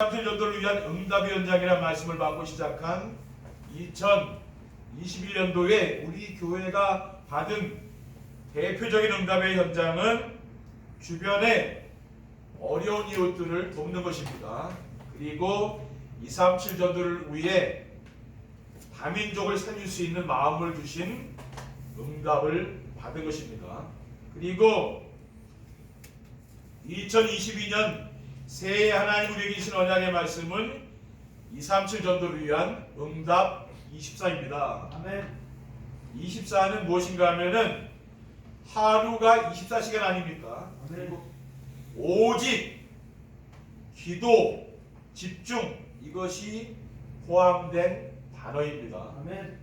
전도를 위한 응답의 현장이라는 말씀을 받고 시작한 2021년도에 우리 교회가 받은 대표적인 응답의 현장은 주변의 어려운 이웃들을 돕는 것입니다. 그리고 237 전도를 위해 다민족을 살릴 수 있는 마음을 주신 응답을 받은 것입니다. 그리고 2022년 새해 하나님 우리에게 주신 언약의 말씀은 237 전도를 위한 응답 24입니다. 아멘. 24는 무엇인가 하면은 하루가 24시간 아닙니까? 아멘. 오직 기도, 집중 이것이 포함된 단어입니다. 아멘.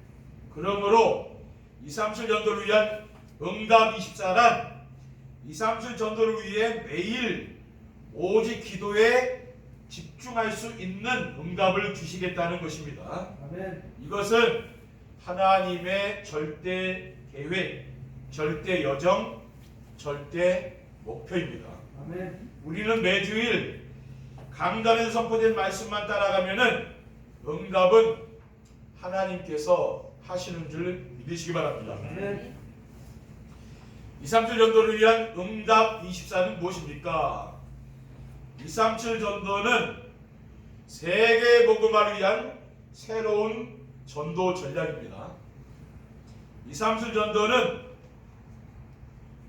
그러므로 237 전도를 위한 응답 24란 237 전도를 위해 매일 오직 기도에 집중할 수 있는 응답을 주시겠다는 것입니다. 아멘. 이것은 하나님의 절대 계획, 절대 여정, 절대 목표입니다. 아멘. 우리는 매주일 강단에서 선포된 말씀만 따라가면은 응답은 하나님께서 하시는 줄 믿으시기 바랍니다. 아멘. 237 전도를 위한 응답 24는 무엇입니까? 237 전도는 세계 복음화를 위한 새로운 전도 전략입니다. 237 전도는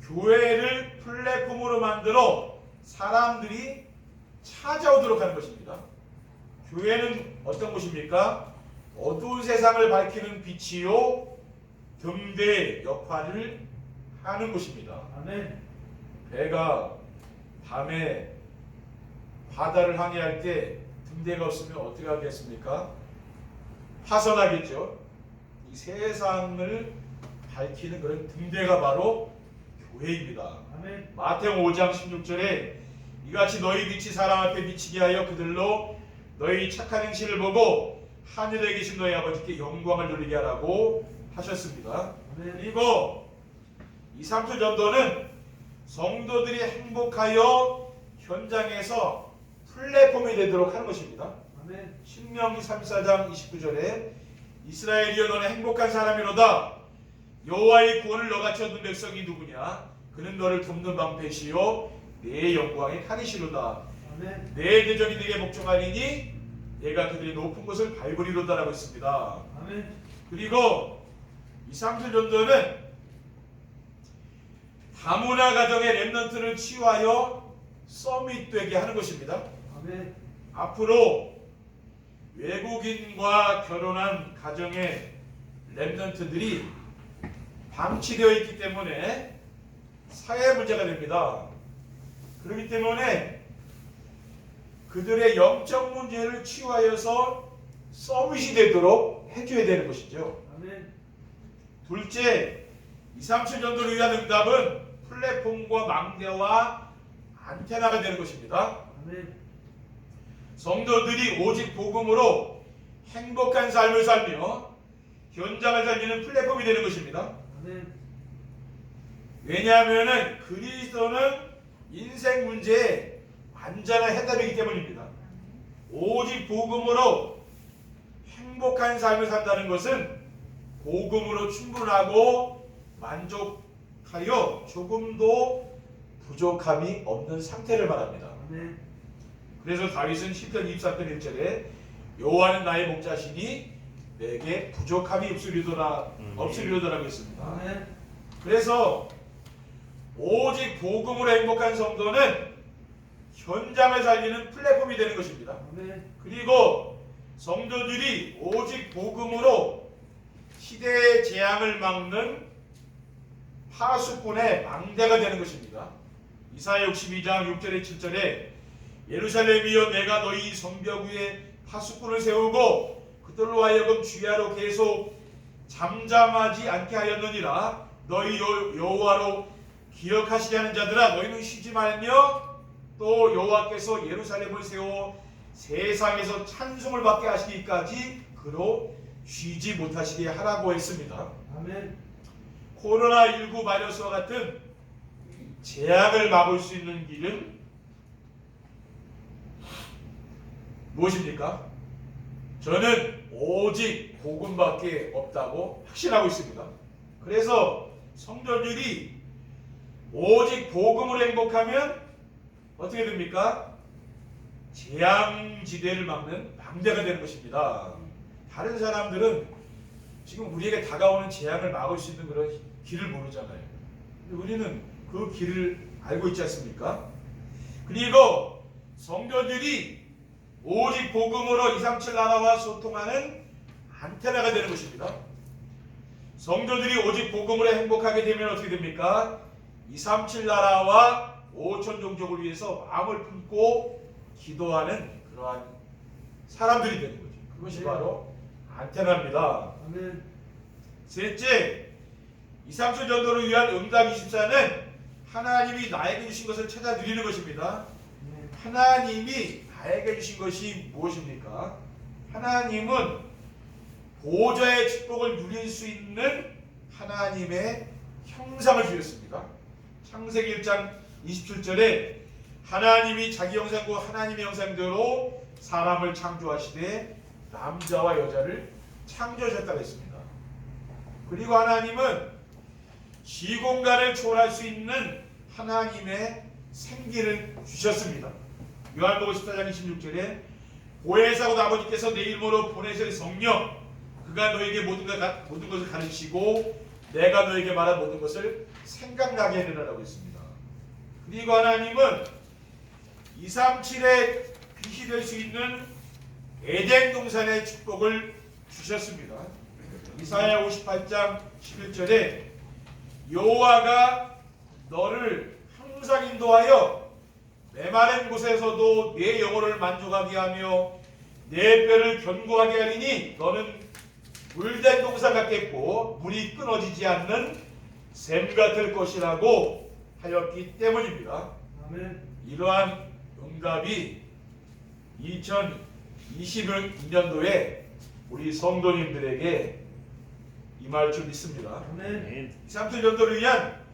교회를 플랫폼으로 만들어 사람들이 찾아오도록 하는 것입니다. 교회는 어떤 곳입니까? 어두운 세상을 밝히는 빛이요 등대 역할을 하는 곳입니다. 아멘. 배가 밤에 바다를 항해할 때 등대가 없으면 어떻게 하겠습니까? 파선하겠죠. 이 세상을 밝히는 그런 등대가 바로 교회입니다. 아멘. 마태복음 5장 16절에 이같이 너희 빛이 사람 앞에 비치게 하여 그들로 너희 착한 행실을 보고 하늘에 계신 너희 아버지께 영광을 돌리게 하라고 하셨습니다. 아멘. 그리고 237 전도는 성도들이 행복하여 현장에서 플랫폼이 되도록 하는 것입니다. 아멘. 신명기 34장 29절에 이스라엘이여 너는 행복한 사람이로다. 여호와의 구원을 너같이 얻는 백성이 누구냐? 그는 너를 돕는 방패시요 내 영광의 칼이시로다. 아멘. 내 대적이 네게 복종하리니 내가 그들의 높은 곳을 밟으리로다라고 했습니다. 아멘. 그리고 237 전도는 다문화 가정의 렘넌트를 치유하여 서밋되게 하는 것입니다. 아멘. 앞으로 외국인과 결혼한 가정의 렘넌트들이 방치되어 있기 때문에 사회 문제가 됩니다. 그렇기 때문에 그들의 영적 문제를 치유하여서 서밋이 되도록 해줘야 되는 것이죠. 아멘. 둘째, 237 전도를 위한 응답은 플랫폼과 망대와 안테나가 되는 것입니다. 아멘. 성도들이 오직 복음으로 행복한 삶을 살며 현장을 살리는 플랫폼이 되는 것입니다. 아멘. 왜냐하면 그리스도는 인생 문제에 완전한 해답이기 때문입니다. 오직 복음으로 행복한 삶을 산다는 것은 복음으로 충분하고 만족하여 조금도 부족함이 없는 상태를 말합니다. 아멘. 그래서 다윗은 시편 24편 1절에 여호와는 나의 목자시니 내게 부족함이 없으리로다라고 했습니다. 아멘. 그래서 오직 복음으로 행복한 성도는 현장을 살리는 플랫폼이 되는 것입니다. 아멘. 그리고 성도들이 오직 복음으로 시대의 재앙을 막는 파수꾼의 망대가 되는 것입니다. 이사야 62장 6절에 7절에 예루살렘이여 내가 너희 성벽 위에 파수꾼을 세우고 그들로 하여금 주야로 계속 잠잠하지 않게 하였느니라. 너희 여호와로 기억하시게 하는 자들아 너희는 쉬지 말며 또 여호와께서 예루살렘을 세워 세상에서 찬송을 받게 하시기까지 그로 쉬지 못하시게 하라고 했습니다. 아멘. 코로나19 바이러스와 같은 재앙을 막을 수 있는 길은 무엇입니까? 저는 오직 복음밖에 없다고 확신하고 있습니다. 그래서 성도들이 오직 복음으로 행복하면 어떻게 됩니까? 재앙지대를 막는 망대가 되는 것입니다. 다른 사람들은 지금 우리에게 다가오는 재앙을 막을 수 있는 그런 길을 모르잖아요. 근데 우리는 그 길을 알고 있지 않습니까? 그리고 성도들이 오직 복음으로 237 나라와 소통하는 안테나가 되는 것입니다. 성도들이 오직 복음으로 행복하게 되면 어떻게 됩니까? 237 나라와 5천 종족을 위해서 마음을 품고 기도하는 그러한 사람들이 되는 거죠. 그것이 바로 안테나입니다. 아멘. 셋째, 237 전도를 위한 응답 24는 하나님이 나에게 주신 것을 찾아 누리는 것입니다. 하나님이 나에게 주신 것이 무엇입니까? 하나님은 보좌의 축복을 누릴 수 있는 하나님의 형상을 주셨습니다. 창세기 1장 27절에 하나님이 자기 형상과 하나님의 형상대로 사람을 창조하시되 남자와 여자를 창조하셨다고 했습니다. 그리고 하나님은 시공간을 초월할 수 있는 하나님의 생기를 주셨습니다. 요한복음 14장 26절에 보혜사고 아버지께서 내 이름으로 보내실 성령 그가 너에게 모든 것을 가르치고 내가 너에게 말한 모든 것을 생각나게 해드리라고 했습니다. 그리고 하나님은 237의 빛이 될 수 있는 에덴 동산의 축복을 주셨습니다. 이사야 58장 11절에 여호와가 너를 항상 인도하여 메마른 곳에서도 내 영혼을 만족하게 하며 내 뼈를 견고하게 하리니 너는 물된 동산 같겠고 물이 끊어지지 않는 샘 같을 것이라고 하였기 때문입니다. 아멘. 이러한 응답이 2022년도에 우리 성도님들에게 임할 줄 믿습니다. 아멘. 237 전도를 위한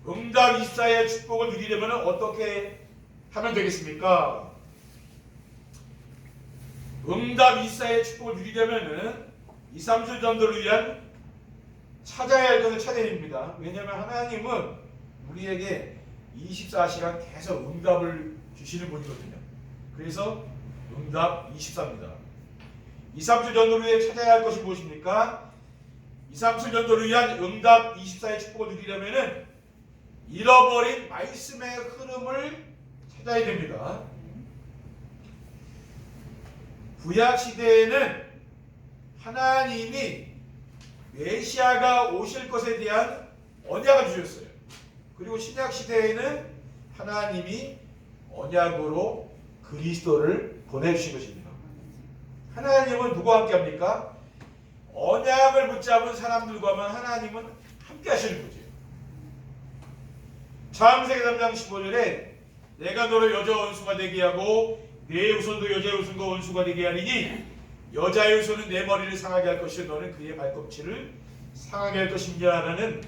응답 24의 축복을 누리려면 어떻게 하면 되겠습니까? 응답 24의 축복을 누리려면 237 전도를 위한 찾아야 할 것을 찾아야 됩니다. 왜냐하면 하나님은 우리에게 24시간 계속 응답을 주시는 분이거든요. 그래서 응답 24입니다. 237 전도를 위해 찾아야 할 것이 무엇입니까? 237 전도를 위한 응답 24의 축복을 누리려면 잃어버린 말씀의 흐름을 찾아야 됩니다. 구약 시대에는 하나님이 메시아가 오실 것에 대한 언약을 주셨어요. 그리고 신약 시대에는 하나님이 언약으로 그리스도를 보내주신 것입니다. 하나님은 누구와 함께 합니까? 언약을 붙잡은 사람들과만 하나님은 함께 하시는 거죠. 창세기 3장 15절에 내가 너를 여자 원수가 되게 하고 내 후손도 여자의 후손과 원수가 되게 하리니 여자의 후손은 내 머리를 상하게 할 것이요 너는 그의 발꿈치를 상하게 할 것입니다 라는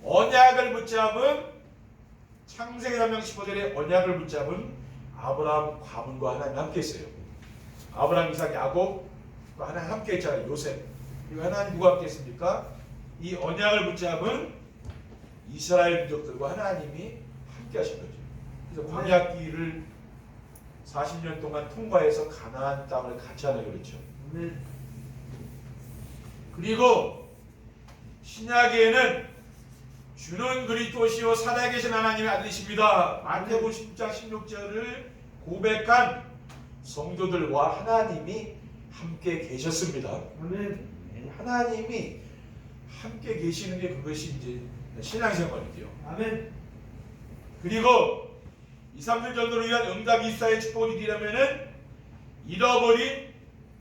언약을 붙잡은 창세기 3장 15절에 언약을 붙잡은 아브라함 가문과 하나님 함께 했어요. 아브라함, 이삭, 야곱과 하나님 함께 했잖아요. 요셉. 그리고 하나님 누가 함께 했습니까? 이 언약을 붙잡은 이스라엘 민족들과 하나님이 함께 하신 거죠. 그래서 광야길을 40년 동안 통과해서 가나안 땅을 같이 하는 그렇죠. 그리고 신약에는 주는 그리스도시요 살아계신 하나님의 아들이십니다. 마태복음 10장 16절을 고백한 성도들과 하나님이 함께 계셨습니다. 하나님이 함께 계시는 게 그것이 이제 신앙생활이죠. 아멘. 그리고 237 전도를 위한 응답 24의 축복을 누리려면은 잃어버린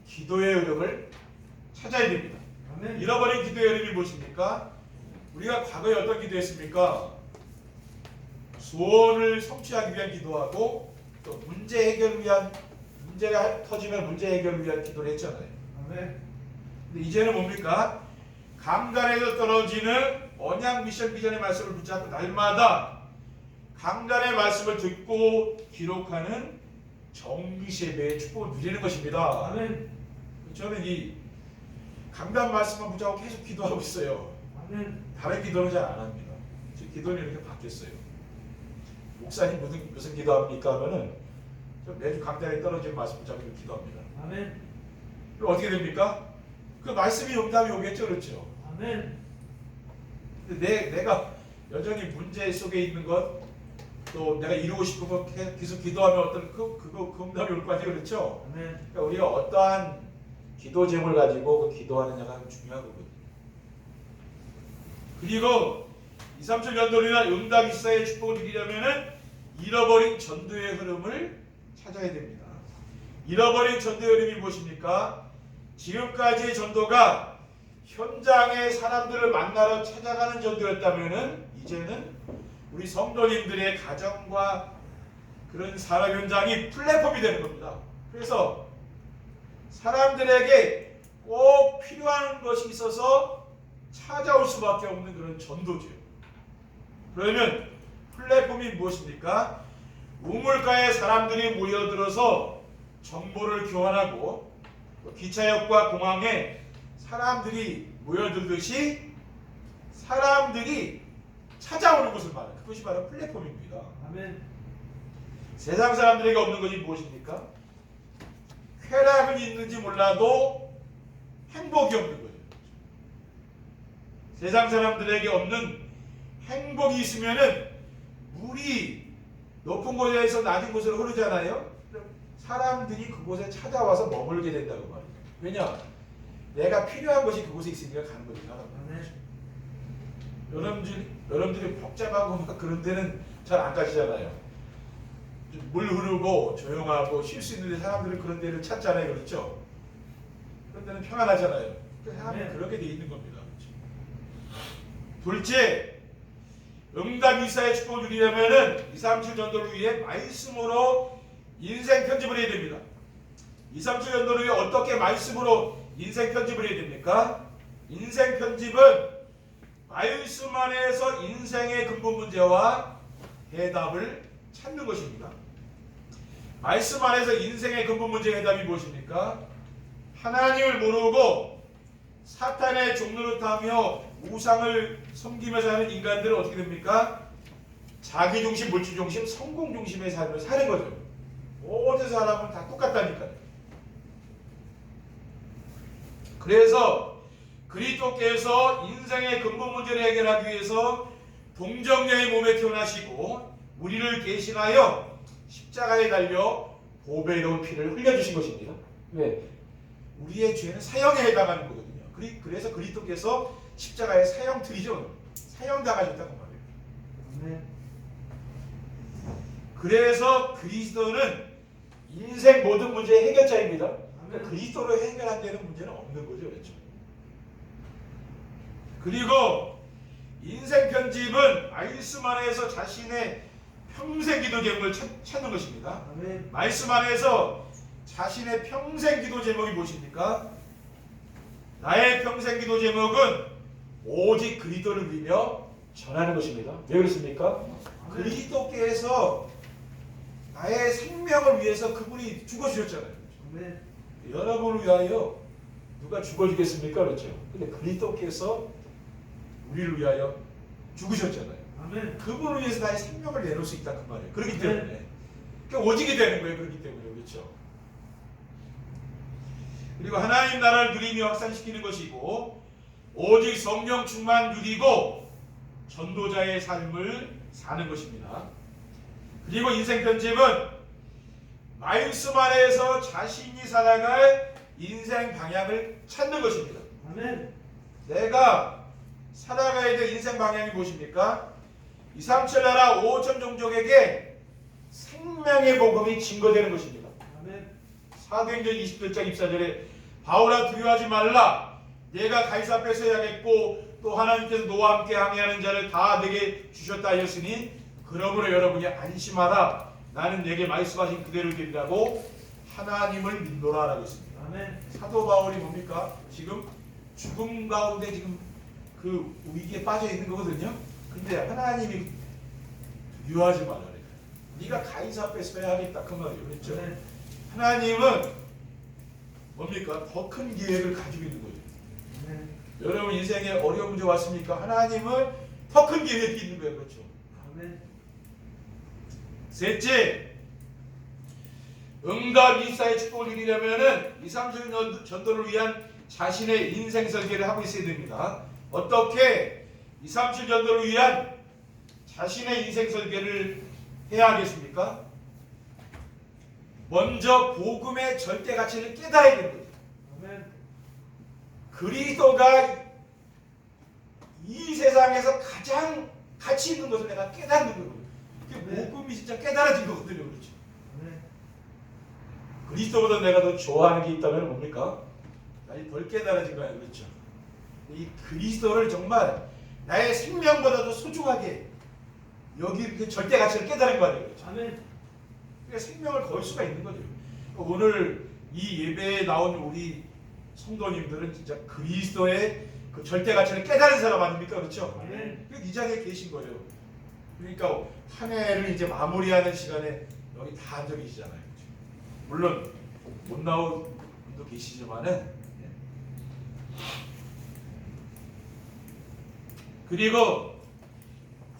기도의 흐름을 찾아야 됩니다. 아멘. 잃어버린 기도의 흐름이 무엇입니까? 우리가 과거에 어떤 기도했습니까? 소원을 성취하기 위한 기도하고 또 문제 해결을 위한 문제가 터지면 문제 해결을 위한 기도를 했잖아요. 아멘. 근데 이제는 뭡니까? 강단에서 떨어지는 언약 미션 비전의 말씀을 붙잡고 날마다 강단의 말씀을 듣고 기록하는 정기세배의 축복을 누리는 것입니다. 아멘. 저는 이 강단 말씀만 붙잡고 계속 기도하고 있어요. 아멘. 다른 기도는 잘 안 합니다. 제 기도는 이렇게 바뀌었어요. 목사님 무슨 기도합니까 하면은 저 매주 강단에 떨어지는 말씀 붙잡고 기도합니다. 아멘. 그럼 어떻게 됩니까? 그 말씀이 응답이 오겠죠, 그렇죠? 아멘. 근데 내가 여전히 문제 속에 있는 것, 또 내가 이루고 싶은 것 계속 기도하면 어떤 그 응답이 올 거지, 그렇죠? 아멘. 그러니까 우리가 어떠한 기도 제목을 가지고 그 기도하느냐가 중요하거든요. 그리고 237 연도이나 응답 이사의 축복을 누리려면은 잃어버린 전도의 흐름을 찾아야 됩니다. 잃어버린 전도의 흐름이 무엇입니까? 지금까지의 전도가 현장의 사람들을 만나러 찾아가는 전도였다면은 이제는 우리 성도님들의 가정과 그런 산업 현장이 플랫폼이 되는 겁니다. 그래서 사람들에게 꼭 필요한 것이 있어서 찾아올 수밖에 없는 그런 전도죠. 그러면 플랫폼이 무엇입니까? 우물가에 사람들이 모여들어서 정보를 교환하고 기차역과 공항에 사람들이 모여들듯이 사람들이 찾아오는 것을 말해요. 그것이 바로 플랫폼입니다. 아멘. 세상 사람들에게 없는 것이 무엇입니까? 쾌락은 있는지 몰라도 행복이 없는 거죠. 세상 사람들에게 없는 행복이 있으면은 물이 높은 곳에서 낮은 곳으로 흐르잖아요. 사람들이 그곳에 찾아와서 머물게 된다고 말이에요. 왜냐? 내가 필요한 것이 그곳에 있으니까 가는 거니까. 여러분들이 복잡하고 막 그런 데는 잘 안 가시잖아요. 물 흐르고 조용하고 쉴 수 있는데 사람들은 그런 데를 찾잖아요. 그렇죠? 그런 데는 평안하잖아요. 그래서 사람들은 그렇게 돼 있는 겁니다. 그렇죠? 둘째, 응답 이사의 축복을 누리려면은 237 전도를 위해 말씀으로 인생 편집을 해야 됩니다. 237 전도를 위해 어떻게 말씀으로 인생 편집을 해야 됩니까? 인생 편집은 말씀 안에서 인생의 근본 문제와 해답을 찾는 것입니다. 말씀 안에서 인생의 근본 문제의 해답이 무엇입니까? 하나님을 모르고 사탄의 종노릇하며 우상을 섬기며 사는 인간들은 어떻게 됩니까? 자기중심, 물질중심, 성공중심의 삶을 사는 거죠. 모든 사람은 다 똑같다니까요. 그래서 그리스도께서 인생의 근본 문제를 해결하기 위해서 동정녀의 몸에 태어나시고 우리를 대신하여 십자가에 달려 보배로운 피를 흘려주신 것입니다. 왜? 우리의 죄는 사형에 해당하는 거거든요. 그래서 그리스도께서 십자가에 사형틀이죠. 사형당하셨다고 말해요. 아멘. 그래서 그리스도는 인생 모든 문제의 해결자입니다. 그러니까 그리스도로 해결 안 되는 문제는 없는 거죠. 그렇죠? 그리고 인생 편집은 말씀 안에서 자신의 평생 기도 제목을 찾는 것입니다. 아멘. 말씀 안에서 자신의 평생 기도 제목이 무엇입니까? 나의 평생 기도 제목은 오직 그리스도를 누리며 전하는 것입니다. 왜 그렇습니까? 그리스도께서 나의 생명을 위해서 그분이 죽어주셨잖아요. 아멘. 여러분을 위하여 누가 죽어주겠습니까? 그렇죠. 근데 그리스도께서 우리를 위하여 죽으셨잖아요. 아멘. 그분을 위해서 나의 생명을 내놓을 수 있다 그 말이에요. 그렇기 때문에 그러니까 오직이 되는 거예요. 그렇기 때문에 그렇죠. 그리고 하나님 나라를 누리며 확산시키는 것이고 오직 성령 충만 누리고 전도자의 삶을 사는 것입니다. 그리고 인생 편집은 말씀 안에서 자신이 살아갈 인생 방향을 찾는 것입니다. 아멘. 내가 살아가야 될 인생 방향이 무엇입니까? 237 나라 5천 종족에게 생명의 복음이 증거되는 것입니다. 아멘. 사도행전 21장 24절에 바울아 두려워하지 말라. 내가 가이사 앞에 서야겠고 또 하나님께서 너와 함께 항해하는 자를 다 내게 주셨다 하였으니 그러므로 여러분이 안심하라. 나는 내게 말씀하신 그대로 되리라고 하나님을 믿노라 라고 했습니다. 아멘. 사도 바울이 뭡니까? 지금 죽음 가운데 지금 그 위기에 빠져 있는 거거든요. 근데 하나님이 두려워하지 말라 그래요. 네가 가이사 앞에서 해야 하겠다 그 말이에요. 그렇죠? 아멘. 하나님은 뭡니까? 더 큰 계획을 가지고 있는 거죠. 아멘. 여러분 인생에 어려운 문제 왔습니까? 하나님은 더 큰 계획이 있는 거예요. 그렇죠? 아멘. 셋째, 응답 24의 축복을 누리려면은 2, 30년 전도를 위한 자신의 인생 설계를 하고 있어야 됩니다. 어떻게 2, 30 전도를 위한 자신의 인생 설계를 해야 하겠습니까? 먼저 복음의 절대 가치를 깨달아야 되는 거죠. 아멘. 그리스도가 이 세상에서 가장 가치 있는 것을 내가 깨닫는 거예요. 그게 복음이 진짜 깨달아진 거거든요. 그렇죠? 아멘. 그리스도보다 내가 더 좋아하는 게 있다면 뭡니까? 아니 덜 깨달아진 거예요. 그렇죠? 이 그리스도를 정말 나의 생명보다도 소중하게 여기 그 절대 가치를 깨달은 거 아니에요. 그렇죠? 아멘. 그러니까 생명을 걸 수가 있는 거죠. 오늘 이 예배에 나온 우리 성도님들은 진짜 그리스도의 그 절대 가치를 깨달은 사람 아닙니까? 그렇죠? 아멘. 이 자리에 계신 거예요. 그러니까 한 해를 이제 마무리하는 시간에 여기 다 앉아 계시잖아요. 그렇죠? 물론 못 나온 분도 계시지만은 그리고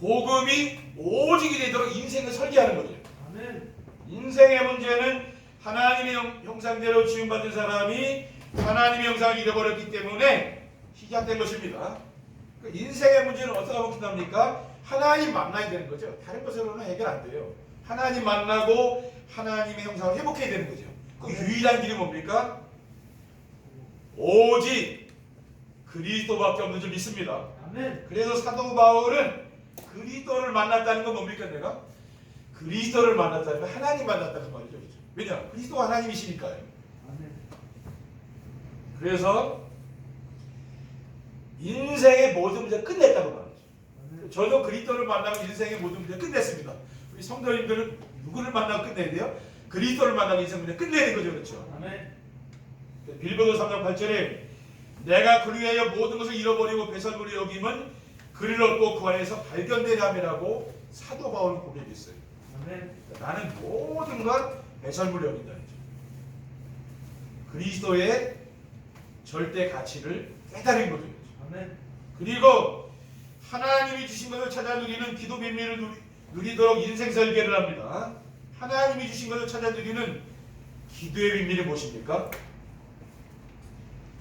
복음이 오직이 되도록 인생을 설계하는 거죠. 아멘. 인생의 문제는 하나님의 형상대로 지음받은 사람이 하나님의 형상을 잃어버렸기 때문에 시작된 것입니다. 인생의 문제는 어떻게 하면 끝납니까? 하나님 만나야 되는 거죠. 다른 것으로는 해결 안 돼요. 하나님 만나고 하나님의 형상을 회복해야 되는 거죠. 그 유일한 길이 뭡니까? 오직 그리스도밖에 없는 줄 믿습니다. 아멘. 그래서 사도 바울은 그리스도를 만났다는 건 뭡니까? 내가 그리스도를 만났다는 건 하나님 만났다는 말이죠. 그렇죠? 왜냐? 그리스도가 하나님이시니까요. 아멘. 그래서 인생의 모든 문제를 끝냈다고 말이죠. 아멘. 저도 그리스도를 만나고 인생의 모든 문제를 끝냈습니다. 우리 성도님들은 누구를 만나고 끝내야 돼요? 그리스도를 만나고 인생 문제 끝내는 거죠. 그렇죠? 아멘. 빌보도 3장 8절에 내가 그를 위하여 모든 것을 잃어버리고 배설물이 여김은 그를 얻고 그 안에서 발견되려 함이라고 사도 바울은 고백했어요. 아멘. 나는 모든 것 배설물이 여긴다는 거죠. 그리스도의 절대 가치를 깨달은 거죠. 아멘. 그리고 하나님이 주신 것을 찾아 누리는 기도 비밀을 누리도록 인생 설계를 합니다. 하나님이 주신 것을 찾아 누리는 기도의 비밀이 무엇입니까?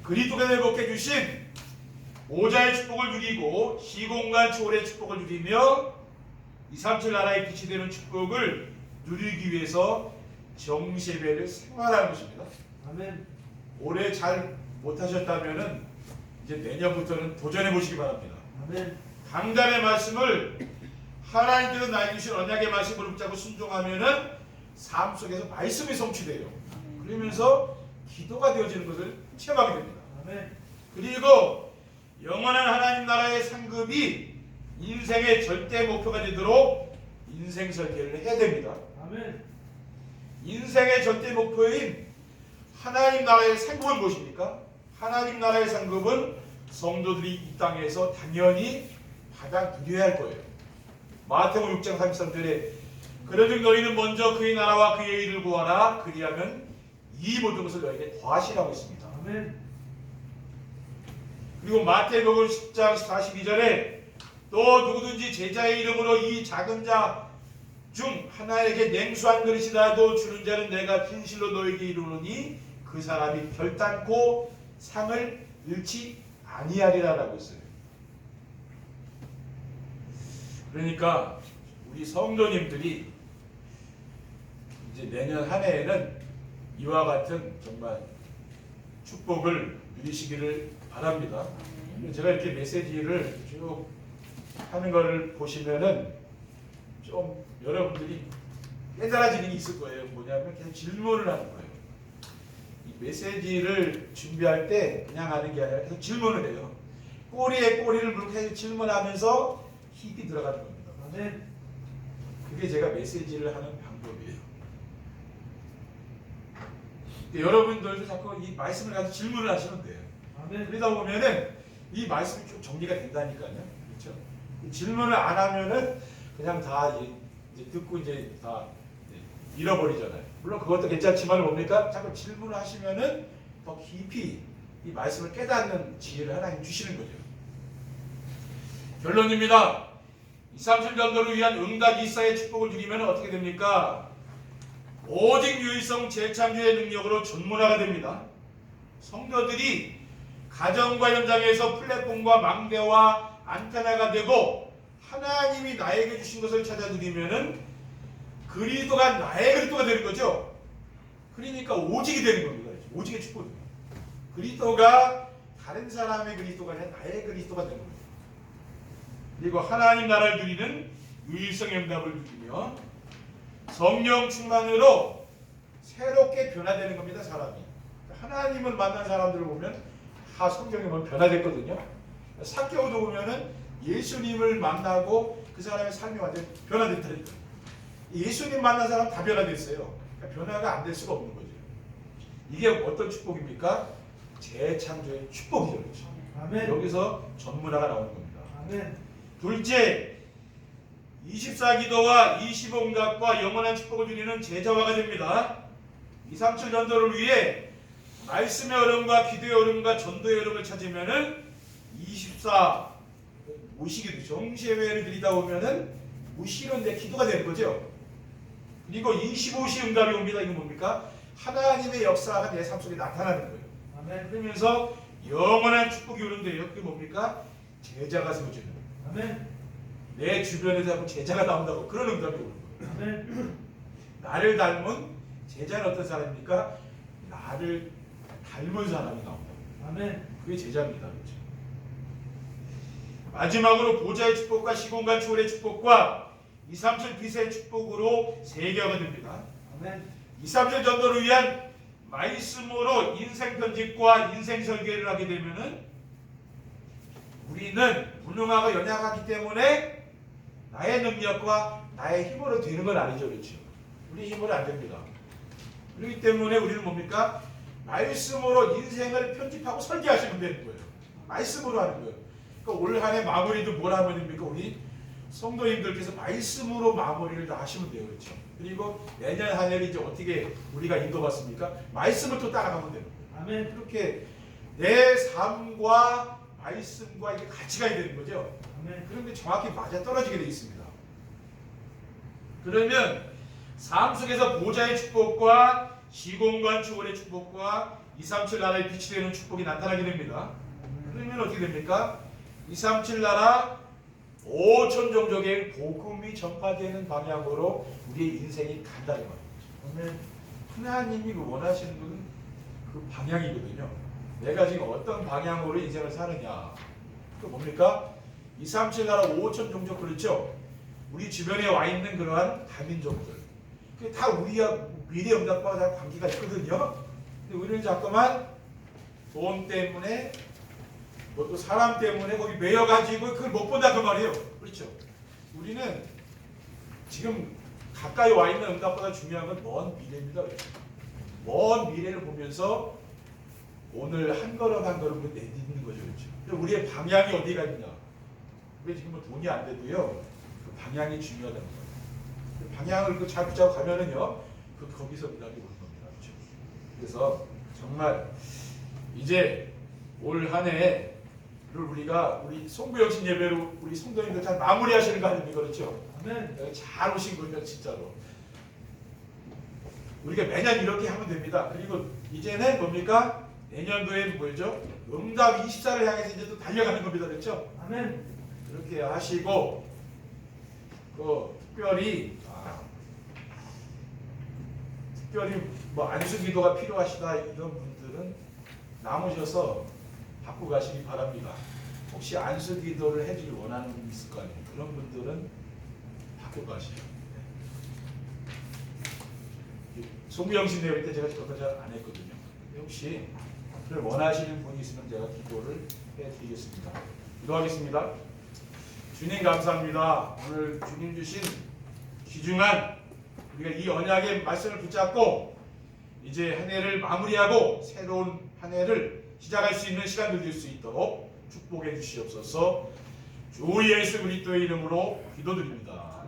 그리스도가 회복해 주신 오자의 축복을 누리고 시공간 초월의 축복을 누리며 237 나라의 빛이 되는 축복을 누리기 위해서 정세배를 생활하는 것입니다. 아멘. 올해 잘 못하셨다면은 이제 내년부터는 도전해 보시기 바랍니다. 아멘. 강단의 말씀을 하나님께서 나에게 주신 언약의 말씀을 붙잡고 순종하면은 삶 속에서 말씀이 성취돼요. 그러면서 기도가 되어지는 것을 체험하게 됩니다. 아멘. 그리고 영원한 하나님 나라의 상급이 인생의 절대 목표가 되도록 인생 설계를 해야 됩니다. 아멘. 인생의 절대 목표인 하나님 나라의 상급은 무엇입니까? 하나님 나라의 상급은 성도들이 이 땅에서 당연히 받아 누려야 할 거예요. 마태복음 6장 33절에 그러즉 너희는 먼저 그의 나라와 그의 의를 구하라. 그리하면 이 모든 것을 너희에게 더하시라고 했습니다. 아멘. 그리고 마태복음 10장 42절에 또 누구든지 제자의 이름으로 이 작은 자 중 하나에게 냉수한 그릇이라도 주는 자는 내가 진실로 너에게 이르노니 그 사람이 결단코 상을 잃지 아니하리라라고 했어요. 그러니까 우리 성도님들이 이제 내년 한 해에는 이와 같은 정말 축복을 누리시기를 바랍니다. 제가 이렇게 메시지를 쭉 하는 것을 보시면은 좀 여러분들이 깨달아지는 게 있을 거예요. 뭐냐면 계속 질문을 하는 거예요. 이 메시지를 준비할 때 그냥 하는 게 아니라 계속 질문을 해요. 꼬리에 꼬리를 물고 계속 질문하면서 힘이 들어가는 겁니다. 아멘. 그게 제가 메시지를 하는 방법이에요. 여러분들도 자꾸 이 말씀을 가지고 질문을 하시면 돼요. 아멘. 그러다 보면은 이 말씀이 좀 정리가 된다니까요. 그렇죠? 질문을 안 하면은 그냥 다 이제 듣고 이제 다 잃어버리잖아요. 물론 그것도 괜찮지만 뭡니까? 자꾸 질문을 하시면은 더 깊이 이 말씀을 깨닫는 지혜를 하나님 주시는 거죠. 결론입니다. 237 전도를 위한 응답 이사의 축복을 누리면 어떻게 됩니까? 오직 유일성 재창조의 능력으로 전문화가 됩니다. 성도들이 가정과 현장에서 플랫폼과 망대와 안테나가 되고 하나님이 나에게 주신 것을 찾아 누리면은 그리스도가 나의 그리스도가 되는 거죠. 그러니까 오직이 되는 겁니다. 오직의 축복입니다. 그리스도가 다른 사람의 그리스도가 아니라 나의 그리스도가 되는 겁니다. 그리고 하나님 나라를 누리는 유일성 응답을 누리며 성령 충만으로 새롭게 변화되는 겁니다. 사람이. 하나님을 만난 사람들을 보면 다 성경에 보면 변화됐거든요. 사개오도 보면은 예수님을 만나고 그 사람의 삶이 완전히 변화됐다니까. 예수님 만난 사람 다 변화됐어요. 그러니까 변화가 안 될 수가 없는 거죠. 이게 어떤 축복입니까? 재창조의 축복이죠. 그렇죠? 아멘. 여기서 전문화가 나오는 겁니다. 아멘. 둘째, 24기도와 25응답과 영원한 축복을 누리는 제자화가 됩니다. 237 전도를 위해 말씀의 얼음과 기도의 얼음과 전도의 얼음을 찾으면은 24 무시기도 정시회를 드리다 보면은 무시는 내 기도가 되는 거죠. 그리고 25시 응답이 옵니다. 이건 뭡니까? 하나님의 역사가 내 삶 속에 나타나는 거예요. 아멘. 그러면서 영원한 축복이 오는데요. 그게 뭡니까? 제자가 세워지는 거예요. 아멘. 내 주변에서 자꾸 제자가 나온다고 그런 응답이 오는 거예요. 아멘. 나를 닮은 제자는 어떤 사람입니까? 나를 닮은 사람이 나온다. 아멘. 그게 제자입니다. 그렇죠? 마지막으로 보좌의 축복과 시공간 초월의 축복과 237 비세의 축복으로 세계화가 됩니다. 아멘. 237 전도를 위한 말씀으로 인생 편집과 인생 설계를 하게 되면은 우리는 불능하고 연약하기 때문에 나의 능력과 나의 힘으로 되는 건 아니죠. 그렇죠? 우리 힘으로 안 됩니다. 그렇기 때문에 우리는 뭡니까? 말씀으로 인생을 편집하고 설계하시면 되는 거예요. 말씀으로 하는 거예요. 그러니까 올 한 해 마무리도 뭘 하면 됩니까? 우리 성도님들께서 말씀으로 마무리를 다 하시면 돼요. 그렇죠? 그리고 내년 한 해를 이제 어떻게 우리가 인도받습니까? 말씀을 또 따라가면 되는 거예요. 아멘. 그렇게 내 삶과 말씀과 이게 같이 가야 되는 거죠. 아멘. 그런데 정확히 맞아 떨어지게 되어 있습니다. 그러면 삶 속에서 보좌의 축복과 시공간 초월의 축복과 237 나라의 빛이 되는 축복이 나타나게 됩니다. 그러면 어떻게 됩니까? 237 나라 5천 종족의 복음이 전파되는 방향으로 우리의 인생이 간다는 말이죠. 아멘. 하나님이 원하시는 그 방향이거든요. 내가 지금 어떤 방향으로 인생을 사느냐. 그 뭡니까? 237 나라 5천 종족 그렇죠? 우리 주변에 와 있는 그러한 다민족들. 그게 다 우리와 미래 응답과 다 관계가 있거든요. 근데 우리는 자꾸만 돈 때문에 뭐 또 사람 때문에 거기 매여가지고 그걸 못 본다 그 말이에요. 그렇죠? 우리는 지금 가까이 와 있는 응답보다 중요한 건 먼 미래입니다. 그렇죠? 먼 미래를 보면서 오늘 한 걸음 한 걸음을 내딛는 거죠. 그렇죠? 근데 우리의 방향이 어디가 있냐? 우리 지금 뭐 돈이 안 돼도요. 그 방향이 중요하다는 거예요. 그 방향을 잘 붙잡고 가면은요. 거기서 응답이 오는 겁니다. 그렇죠? 그래서 정말 이제 올 한 해를 우리 송구영신 예배로 우리 성도님들 잘 마무리하시는 거 아닙니까? 그렇죠? 아멘. 잘 오신 거예요, 진짜로. 우리가 매년 이렇게 하면 됩니다. 그리고 이제는 뭡니까? 내년도에는 뭐죠? 응답 24를 향해서 이제 또 달려가는 겁니다. 그렇죠? 아멘. 그렇게 하시고 특별히 뭐 안수기도가 필요하시다 이런 분들은 남으셔서 받고 가시기 바랍니다. 혹시 안수기도를 해주길 원하는 분이 있을 거 아니에요. 그런 분들은 받고 가시죠. 송구영신 대회 때 제가 그거 잘 안 했거든요. 혹시 그걸 원하시는 분이 있으면 제가 기도를 해드리겠습니다. 기도하겠습니다. 주님 감사합니다. 오늘 주님 주신 귀중한 우리가 이 언약의 말씀을 붙잡고 이제 한 해를 마무리하고 새로운 한 해를 시작할 수 있는 시간을 줄 수 있도록 축복해 주시옵소서. 주 예수 그리스도의 이름으로 기도드립니다.